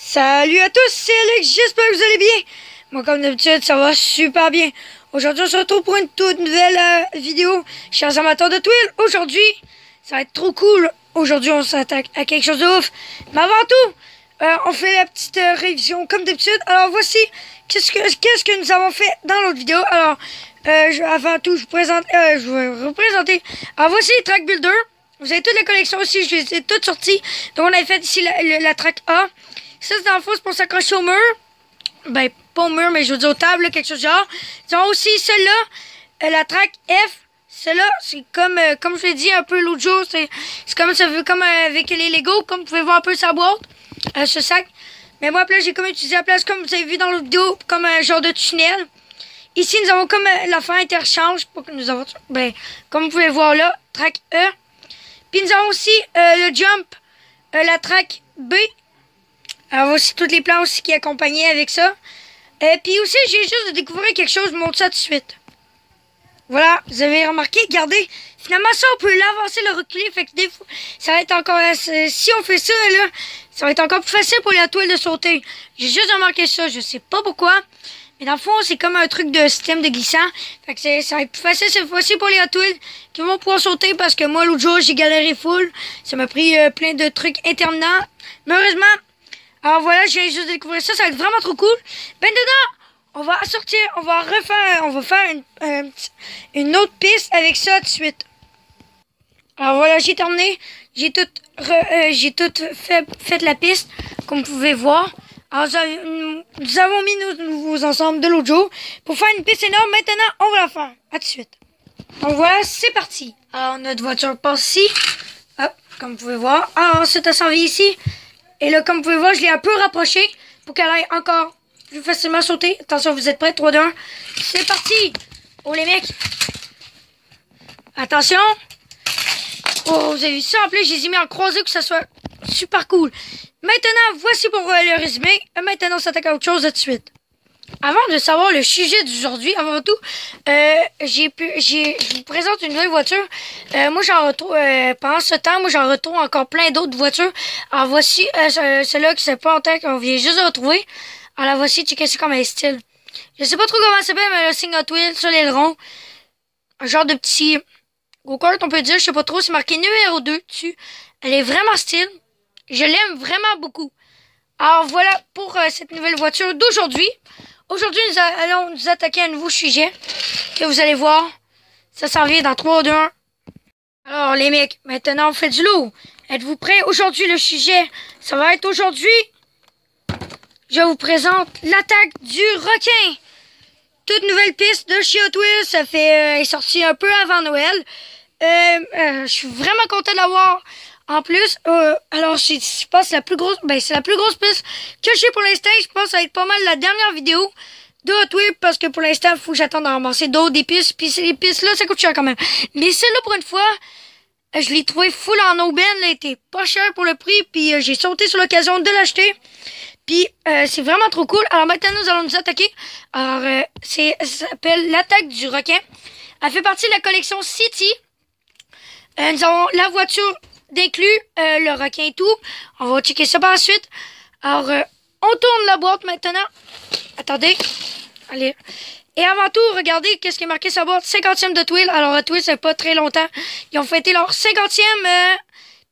Salut à tous, c'est Alex, j'espère que vous allez bien. Moi, comme d'habitude, ça va super bien. Aujourd'hui, on se retrouve pour une toute nouvelle vidéo, chers amateurs de Twill. Aujourd'hui, ça va être trop cool. Aujourd'hui, on s'attaque à quelque chose de ouf. Mais avant tout, on fait la petite révision comme d'habitude. Alors, voici qu'est-ce que nous avons fait dans l'autre vidéo. Alors, avant tout, je vais vous présenter. Alors, voici les Track Builder. Vous avez toutes les collections aussi, je les ai toutes sorties. Donc, on a fait ici la track A. Ça, c'est dans le fond, c'est pour s'accrocher au mur. Ben, pas au mur, mais je veux dire aux tables, là, quelque chose de genre. Ils ont aussi celle-là, la track F. Celle-là, c'est comme je l'ai dit un peu l'autre jour, c'est comme ça veut comme avec les Lego, comme vous pouvez voir un peu sa boîte, ce sac. Mais moi, là, j'ai comme utilisé la place, comme vous avez vu dans l'autre vidéo, comme un genre de tunnel. Ici, nous avons comme l'affaire interchange, pour que nous avons, ben, comme vous pouvez voir là, track E. Puis nous avons aussi le jump, la track B. Alors, voici tous les plans aussi qui accompagnaient avec ça. Puis aussi, j'ai juste de découvrir quelque chose, je vous montre ça tout de suite. Voilà, vous avez remarqué, regardez, finalement ça, on peut l'avancer, le reculer, fait que des fois, ça va être encore, si on fait ça, là, ça va être encore plus facile pour la toile de sauter. J'ai juste remarqué ça, je sais pas pourquoi, mais dans le fond, c'est comme un truc de système de glissant, fait que ça va être plus facile cette fois-ci pour les toiles qui vont pouvoir sauter, parce que moi, l'autre jour, j'ai galéré full, ça m'a pris plein de trucs interminants, mais heureusement. Alors voilà, j'ai juste découvert ça, ça va être vraiment trop cool. Ben dedans, on va sortir, on va faire une autre piste avec ça tout de suite. Alors voilà, j'ai terminé, j'ai tout fait la piste, comme vous pouvez voir. Alors nous avons mis nos nouveaux ensembles de l'autre jour pour faire une piste énorme. Maintenant, on va la faire. À tout de suite. Donc voilà, c'est parti. Alors notre voiture passe ici, hop, comme vous pouvez voir. Alors ensuite, elle s'en vient ici. Et là, comme vous pouvez voir, je l'ai un peu rapproché pour qu'elle aille encore plus facilement sauter. Attention, vous êtes prêts? 3, 2, 1. C'est parti! Oh, les mecs! Attention! Oh, vous avez vu ça? En plus, je les ai mis en croisé pour que ça soit super cool. Maintenant, voici pour le résumé. Maintenant, on s'attaque à autre chose tout de suite. Avant de savoir le sujet d'aujourd'hui, avant tout, je vous présente une nouvelle voiture. Moi, j'en retrouve, pendant ce temps, moi, j'en retrouve encore plein d'autres voitures. Alors, voici celle-là qui c'est pas longtemps qu'on vient juste de retrouver. Alors, la voici, checkez ça comme un style. Je sais pas trop comment ça s'appelle, mais le signe Hot Wheels sur l'aileron. Un genre de petit go-kart, on peut dire, je sais pas trop, c'est marqué numéro 2 dessus. Elle est vraiment style. Je l'aime vraiment beaucoup. Alors, voilà pour cette nouvelle voiture d'aujourd'hui. Aujourd'hui, nous allons nous attaquer à un nouveau sujet que vous allez voir. Ça s'en vient dans 3, 2, 1. Alors, les mecs, maintenant, on fait du lourd. Êtes-vous prêts? Aujourd'hui, le sujet, ça va être aujourd'hui. Je vous présente l'attaque du requin. Toute nouvelle piste de chez Hot Wheels. Ça fait, est sorti un peu avant Noël. Je suis vraiment content de l'avoir. En plus, alors je pense c'est la plus grosse, c'est la plus grosse piste que j'ai pour l'instant. Je pense que ça va être pas mal la dernière vidéo de Hot Wheels parce que pour l'instant, il faut que j'attende à ramasser d'autres des pistes. Puis ces pistes-là, ça coûte cher quand même. Mais celle-là, pour une fois, je l'ai trouvé full en aubaine. Elle était pas cher pour le prix. Puis j'ai sauté sur l'occasion de l'acheter. Puis c'est vraiment trop cool. Alors maintenant, nous allons nous attaquer. Alors, ça s'appelle l'attaque du requin. Elle fait partie de la collection City. Nous avons la voiture d'inclus, le requin et tout. On va checker ça par la suite. Alors, on tourne la boîte maintenant. Attendez. Allez. Et avant tout, regardez qu'est-ce qui est marqué sur la boîte. 50e de Twill. Alors, Hot Wheels, c'est pas très longtemps. Ils ont fêté leur 50e.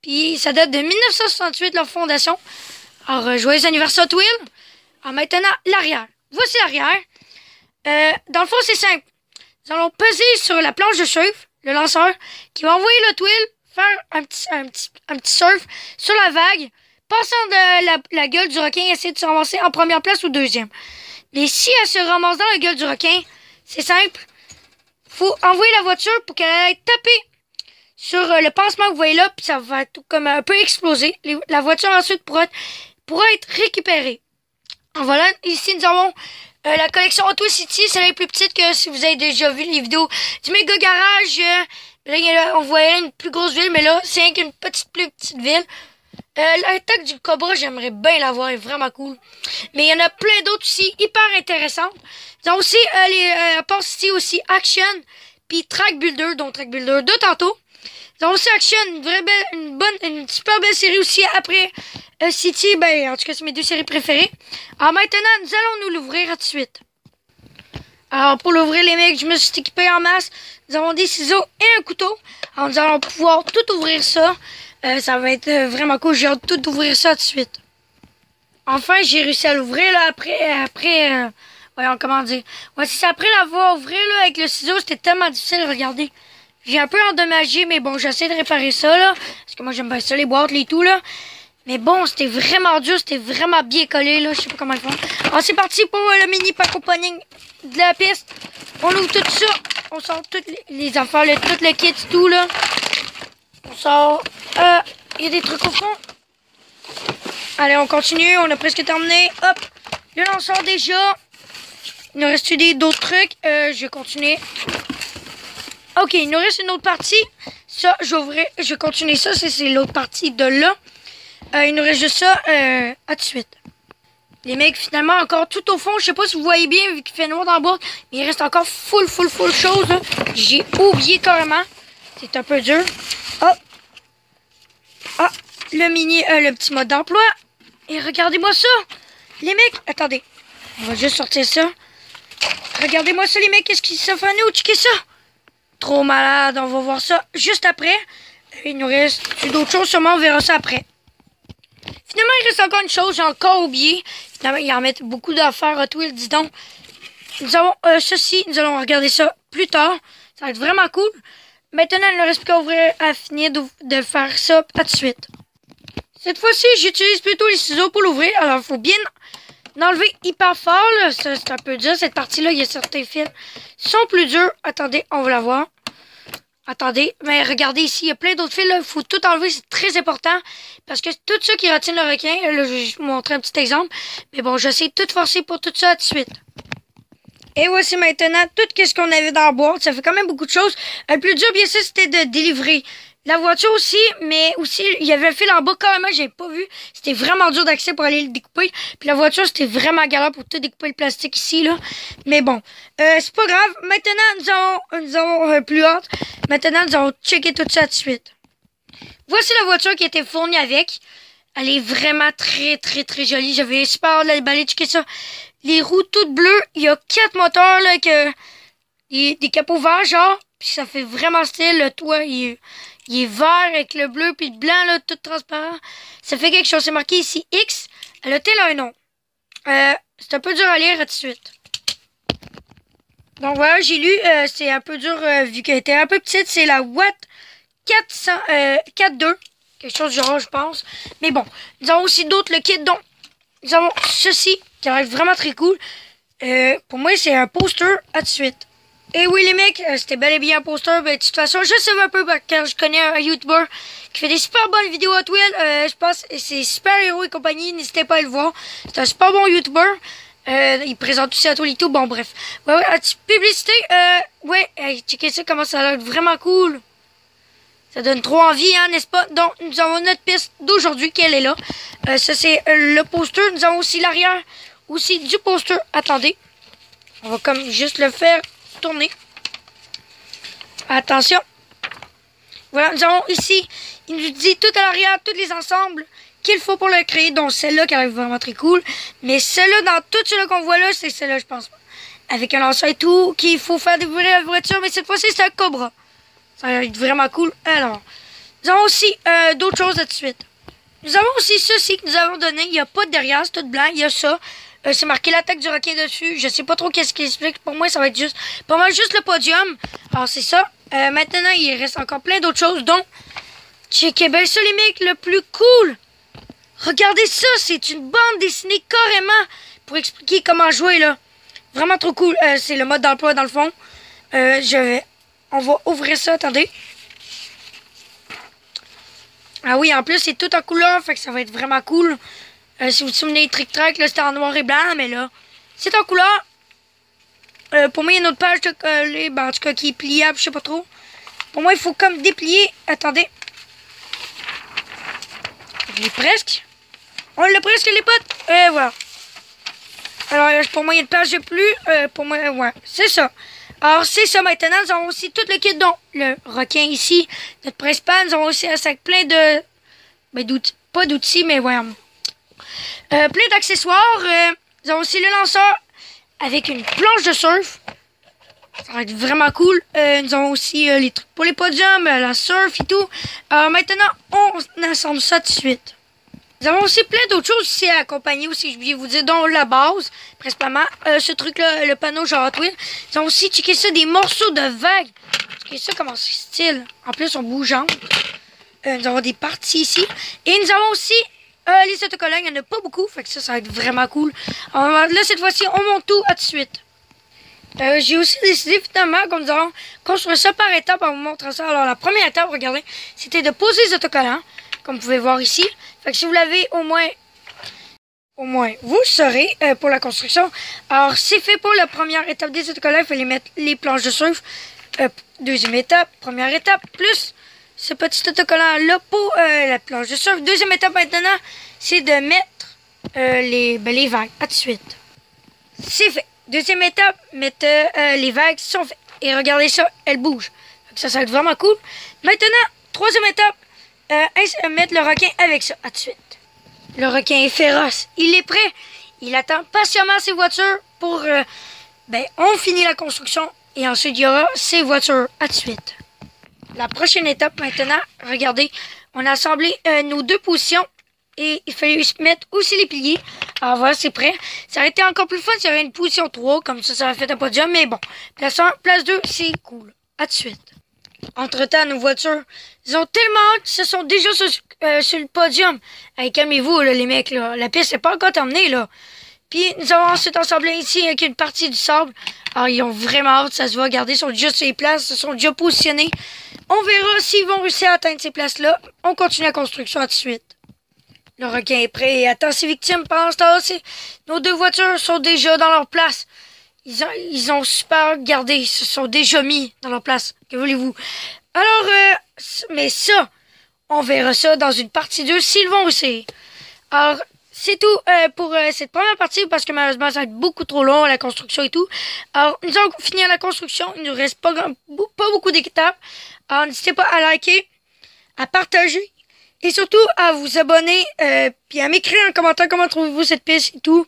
Puis, ça date de 1968, leur fondation. Alors, joyeux anniversaire Hot Wheels. Alors, maintenant, l'arrière. Voici l'arrière. Dans le fond, c'est simple. Nous allons peser sur la planche de surf, le lanceur, qui va envoyer le Twill faire un petit surf sur la vague, passant de la gueule du requin et essayer de se ramasser en première place ou deuxième. Mais si elle se ramasse dans la gueule du requin, c'est simple. Faut envoyer la voiture pour qu'elle aille taper sur le pansement que vous voyez là, puis ça va tout comme un peu exploser. La voiture ensuite pourra être récupérée. Alors voilà, ici nous avons la collection Auto City, celle-là est plus petite que si vous avez déjà vu les vidéos du méga garage. Là, on voyait une plus grosse ville, mais là, c'est rien qu'une plus petite ville. L'attaque du Cobra, j'aimerais bien l'avoir, elle est vraiment cool. Mais il y en a plein d'autres aussi, hyper intéressantes. Ils ont aussi les Port City aussi Action, puis Track Builder, donc Track Builder de tantôt. Nous avons aussi Action, une super belle série aussi après City. Ben, en tout cas, c'est mes 2 séries préférées. Alors maintenant, nous allons nous l'ouvrir tout de suite. Alors, pour l'ouvrir, les mecs, je me suis équipé en masse. Nous avons des ciseaux et un couteau. Alors, nous allons pouvoir tout ouvrir ça. Ça va être vraiment cool. J'ai hâte de tout ouvrir ça tout de suite. Enfin, j'ai réussi à l'ouvrir, là, voyons, comment dire. Ouais, c'est après l'avoir ouvert, là, avec le ciseau, c'était tellement difficile, regardez. J'ai un peu endommagé, mais bon, j'essaie de réparer ça, là. Parce que moi, j'aime bien ça, les boîtes, les tout, là. Mais bon, c'était vraiment dur, c'était vraiment bien collé, là. Je sais pas comment ils font. Alors, c'est parti pour le mini pack opening de la piste. On ouvre tout ça. On sort toutes les affaires, tout le kit, tout, là. On sort. Il y a des trucs au fond. Allez, on continue. On a presque terminé. Hop. Là, on sort déjà. Il nous reste d'autres trucs. Je vais continuer. Ok, il nous reste une autre partie. Ça, je vais continuer ça. C'est l'autre partie de là. Il nous reste juste ça. À tout de suite. Les mecs, finalement, encore tout au fond. Je sais pas si vous voyez bien, vu qu'il fait noir dans la boîte. Mais il reste encore full chose. J'ai oublié carrément. C'est un peu dur. Hop. Ah, le petit mode d'emploi. Et regardez-moi ça. Les mecs, attendez. On va juste sortir ça. Regardez-moi ça, les mecs. Qu'est-ce qui s'offre à nous? Checkez ça. Trop malade. On va voir ça juste après. Il nous reste d'autres choses. Sûrement, on verra ça après. Finalement, il reste encore une chose. J'ai encore oublié. Finalement, il en met beaucoup d'affaires. Hot Wheels, dis donc. Nous avons ceci. Nous allons regarder ça plus tard. Ça va être vraiment cool. Maintenant, il ne reste plus qu'à ouvrir, à finir de faire ça tout de suite. Cette fois-ci, j'utilise plutôt les ciseaux pour l'ouvrir. Alors, il faut bien l'enlever hyper fort. C'est un peu dur, cette partie-là. Il y a certains fils qui sont plus durs. Attendez, on va la voir. Attendez, mais regardez ici, il y a plein d'autres fils. Il faut tout enlever, c'est très important. Parce que tout ça qui retient le requin, là, je vais vous montrer un petit exemple. Mais bon, j'essaie de tout forcer pour tout ça tout de suite. Et voici maintenant tout ce qu'on avait dans la boîte. Ça fait quand même beaucoup de choses. Le plus dur, bien sûr, c'était de délivrer la voiture aussi. Mais aussi, il y avait un fil en bas carrément, j'avais pas vu. C'était vraiment dur d'accès pour aller le découper. Puis la voiture, c'était vraiment galère pour tout découper le plastique ici, là. Mais bon, c'est pas grave. Maintenant, nous avons plus hâte. Maintenant, nous allons checker tout ça tout de suite. Voici la voiture qui a été fournie avec. Elle est vraiment très jolie. J'avais super hâte de la déballer. Checker ça. Les roues toutes bleues. Il y a 4 moteurs, là, des capots verts, genre. Puis ça fait vraiment style. Le toit, il est vert avec le bleu puis le blanc, là, tout transparent. Ça fait quelque chose. C'est marqué ici X. Elle a tel un nom. C'est un peu dur à lire tout de suite. Donc voilà, j'ai lu. C'est un peu dur vu qu'elle était un peu petite. C'est la Watt 4.2. Quelque chose du genre, je pense. Mais bon, nous avons aussi d'autres, le kit. Donc, nous avons ceci, qui va être vraiment très cool. Pour moi, c'est un poster à de suite. Et oui, les mecs, c'était bel et bien un poster. Ben, de toute façon, je sais un peu, car je connais un YouTuber qui fait des super bonnes vidéos Hot Wheels. Je pense que c'est Super Héros et compagnie. N'hésitez pas à le voir. C'est un super bon YouTuber. Il présente aussi à tous les tout. Bon, bref. Ouais, une petite publicité. Ouais, checkez ça, comment ça a l'air vraiment cool. Ça donne trop envie, hein, n'est-ce pas? Donc, nous avons notre piste d'aujourd'hui, qu'elle est là. Ça, c'est le poster. Nous avons aussi l'arrière, aussi du poster. Attendez. On va comme juste le faire tourner. Attention. Voilà, nous avons ici, il nous dit tout à l'arrière, tous les ensembles qu'il faut pour le créer. Donc, celle-là, qui est vraiment très cool. Mais celle-là, dans tout celle qu'on voit là, c'est celle-là, je pense. Avec un lanceur et tout, qu'il faut faire découvrir la voiture. Mais cette fois-ci, c'est un Cobra. Ça va être vraiment cool. Alors, nous avons aussi d'autres choses là de suite. Nous avons aussi ceci que nous avons donné. Il n'y a pas de derrière, c'est tout blanc. Il y a ça. C'est marqué l'attaque du requin dessus. Je sais pas trop qu'est-ce qu'il explique. Pour moi, ça va être juste, pour moi, juste le podium. Alors, c'est ça. Maintenant, il reste encore plein d'autres choses. Donc, checkez bien ça, les mecs. Le plus cool. Regardez ça. C'est une bande dessinée carrément pour expliquer comment jouer, là. Vraiment trop cool. C'est le mode d'emploi, dans le fond. On va ouvrir ça, attendez. Ah oui, en plus, c'est tout en couleur, fait que ça va être vraiment cool. Si vous vous souvenez, Trick Track, là, c'était en noir et blanc, mais là, c'est en couleur. Pour moi, il y a une autre page de coller, ben, en tout cas, qui est pliable, je sais pas trop. Pour moi, il faut comme déplier. Attendez. Je l'ai presque. On l'a presque, les potes. Et voilà. Alors, pour moi, il y a une page de plus. Pour moi, ouais, c'est ça. Alors, c'est ça maintenant. Nous avons aussi tout le kit, donc le requin ici, notre principal. Nous avons aussi un sac plein de... Ben, d'outils. Pas d'outils, mais voyons. Plein d'accessoires. Nous avons aussi le lanceur avec une planche de surf. Ça va être vraiment cool. Nous avons aussi les trucs pour les podiums, la surf et tout. Alors maintenant, on assemble ça tout de suite. Nous avons aussi plein d'autres choses ici à accompagner aussi, je vais vous dire, dont la base, principalement. Ce truc-là, le panneau genre Hot Wheels. Nous avons aussi checké ça, des morceaux de vagues. Checké ça, comment c'est style. En plus, on bougeante. Nous avons des parties ici. Et nous avons aussi les autocollants. Il n'y en a pas beaucoup, fait que ça va être vraiment cool. Alors, là, cette fois-ci, on monte tout à tout de suite. J'ai aussi décidé finalement qu'on nous allons construire ça par étapes en vous montrant ça. Alors la première étape, regardez, c'était de poser les autocollants, comme vous pouvez voir ici. Fait que si vous l'avez au moins vous le saurez pour la construction. Alors c'est fait pour la première étape des autocollants, il fallait mettre les planches de surf. Deuxième étape, première étape, plus ce petit autocollant là pour la planche de surf. Deuxième étape maintenant, c'est de mettre les vagues. À tout de suite. C'est fait. Deuxième étape, mettre les vagues sont faites. Et regardez ça, elles bougent. Ça va être vraiment cool. Maintenant, troisième étape, mettre le requin avec ça. À tout de suite. Le requin est féroce. Il est prêt. Il attend patiemment ses voitures pour... on finit la construction. Et ensuite, il y aura ses voitures. À tout de suite. La prochaine étape maintenant, regardez, on a assemblé nos deux positions. Et il fallait mettre aussi les piliers. Alors voilà, c'est prêt. Ça aurait été encore plus fun s'il y avait une position 3. Comme ça aurait fait un podium. Mais bon, place 1, place 2, c'est cool. À tout de suite. Entre-temps, nos voitures, ils ont tellement hâte qu'ils se sont déjà sur le podium. Hey, calmez-vous, là, les mecs. Là. La piste n'est pas encore terminée. Là. Puis, nous avons ensuite assemblé ici avec une partie du sable. Alors, ils ont vraiment hâte. Ça se voit. Regardez, ils sont déjà sur les places. Ils sont déjà positionnés. On verra s'ils vont réussir à atteindre ces places-là. On continue la construction à tout de suite. Le requin est prêt et attend ses victimes. Pendant ce temps-là, nos deux voitures sont déjà dans leur place. Ils ont super gardé. Ils se sont déjà mis dans leur place. Que voulez-vous? Alors, mais ça, on verra ça dans une partie 2 s'ils vont réussir. Alors, c'est tout pour cette première partie parce que malheureusement, ça va être beaucoup trop long, la construction et tout. Alors, nous allons finir la construction. Il ne nous reste pas beaucoup d'étapes. Alors, n'hésitez pas à liker, à partager. Et surtout, à vous abonner, puis à m'écrire en commentaire comment trouvez-vous cette piste et tout.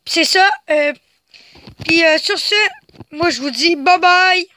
Puis c'est ça. Puis sur ce, moi je vous dis bye bye.